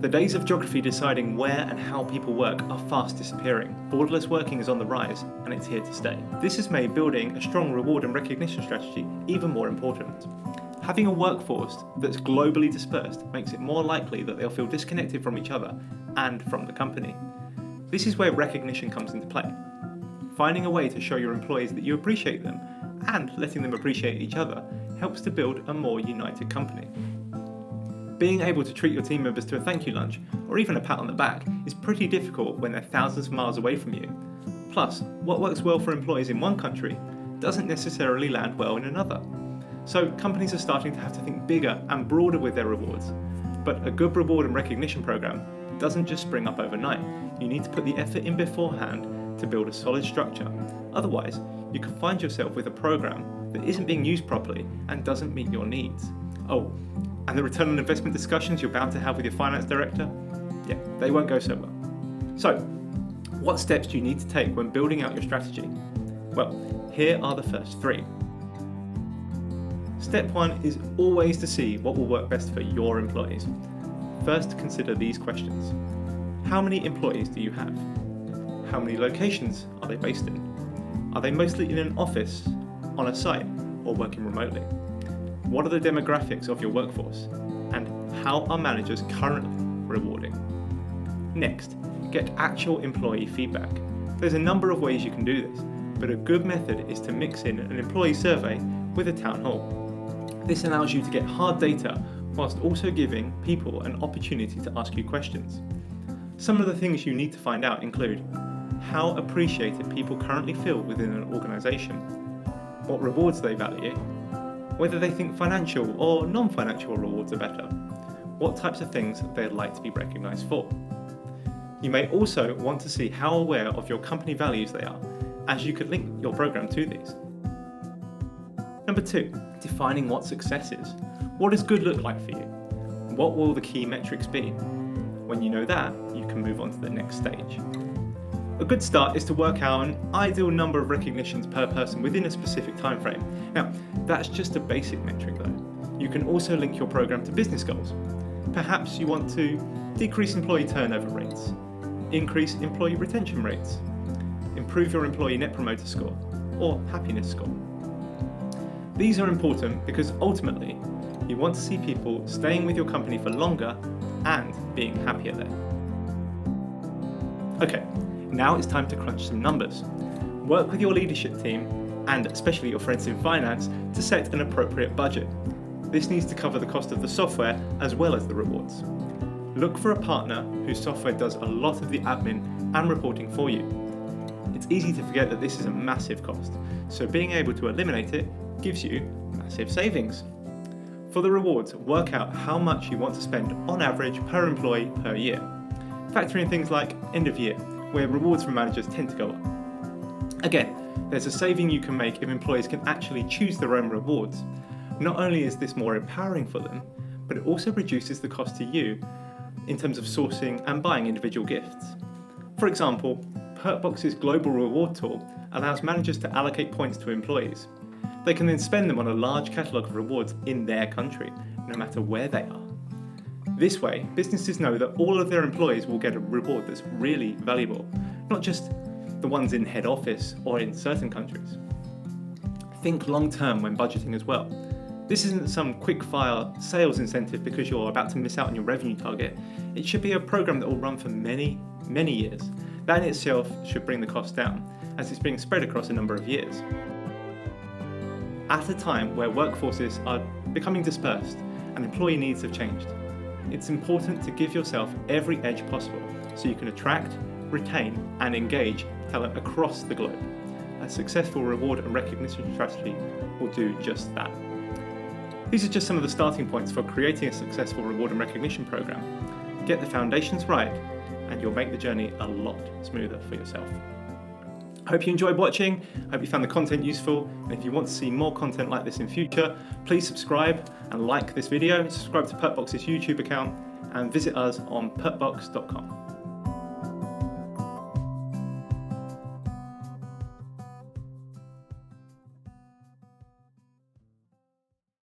The days of geography deciding where and how people work are fast disappearing. Borderless working is on the rise, and it's here to stay. This has made building a strong reward and recognition strategy even more important. Having a workforce that's globally dispersed makes it more likely that they'll feel disconnected from each other and from the company. This is where recognition comes into play. Finding a way to show your employees that you appreciate them and letting them appreciate each other helps to build a more united company. Being able to treat your team members to a thank you lunch or even a pat on the back is pretty difficult when they're thousands of miles away from you. Plus, what works well for employees in one country doesn't necessarily land well in another. So companies are starting to have to think bigger and broader with their rewards. But a good reward and recognition program doesn't just spring up overnight. You need to put the effort in beforehand to build a solid structure. Otherwise, you can find yourself with a program that isn't being used properly and doesn't meet your needs. Oh, and the return on investment discussions you're bound to have with your finance director? Yeah, they won't go so well. So, what steps do you need to take when building out your strategy? Well, here are the first 3. Step 1 is always to see what will work best for your employees. First, consider these questions. How many employees do you have? How many locations are they based in? Are they mostly in an office, on a site, or working remotely? What are the demographics of your workforce? And how are managers currently rewarding? Next, get actual employee feedback. There's a number of ways you can do this, but a good method is to mix in an employee survey with a town hall. This allows you to get hard data whilst also giving people an opportunity to ask you questions. Some of the things you need to find out include how appreciated people currently feel within an organisation, what rewards they value, whether they think financial or non-financial rewards are better, what types of things they'd like to be recognised for. You may also want to see how aware of your company values they are, as you could link your program to these. Number 2, defining what success is. What does good look like for you? What will the key metrics be? When you know that, you can move on to the next stage. A good start is to work out an ideal number of recognitions per person within a specific time frame. Now, that's just a basic metric though. You can also link your program to business goals. Perhaps you want to decrease employee turnover rates, increase employee retention rates, improve your employee net promoter score, or happiness score. These are important because ultimately, you want to see people staying with your company for longer and being happier there. Okay, now it's time to crunch some numbers. Work with your leadership team, and especially your friends in finance, to set an appropriate budget. This needs to cover the cost of the software as well as the rewards. Look for a partner whose software does a lot of the admin and reporting for you. It's easy to forget that this is a massive cost, so being able to eliminate it gives you massive savings. For the rewards, work out how much you want to spend on average per employee per year. Factor in things like end of year, where rewards from managers tend to go up. Again, there's a saving you can make if employees can actually choose their own rewards. Not only is this more empowering for them, but it also reduces the cost to you in terms of sourcing and buying individual gifts. For example, Perkbox's global reward tool allows managers to allocate points to employees. They can then spend them on a large catalogue of rewards in their country, no matter where they are. This way, businesses know that all of their employees will get a reward that's really valuable, not just the ones in head office or in certain countries. Think long term when budgeting as well. This isn't some quick-fire sales incentive because you're about to miss out on your revenue target. It should be a program that will run for many, many years. That in itself should bring the cost down, as it's being spread across a number of years. At a time where workforces are becoming dispersed and employee needs have changed, it's important to give yourself every edge possible so you can attract, retain, and engage talent across the globe. A successful reward and recognition strategy will do just that. These are just some of the starting points for creating a successful reward and recognition program. Get the foundations right, and you'll make the journey a lot smoother for yourself. I hope you enjoyed watching. I hope you found the content useful. And if you want to see more content like this in future, please subscribe and like this video. Subscribe to Perkbox's YouTube account and visit us on perkbox.com.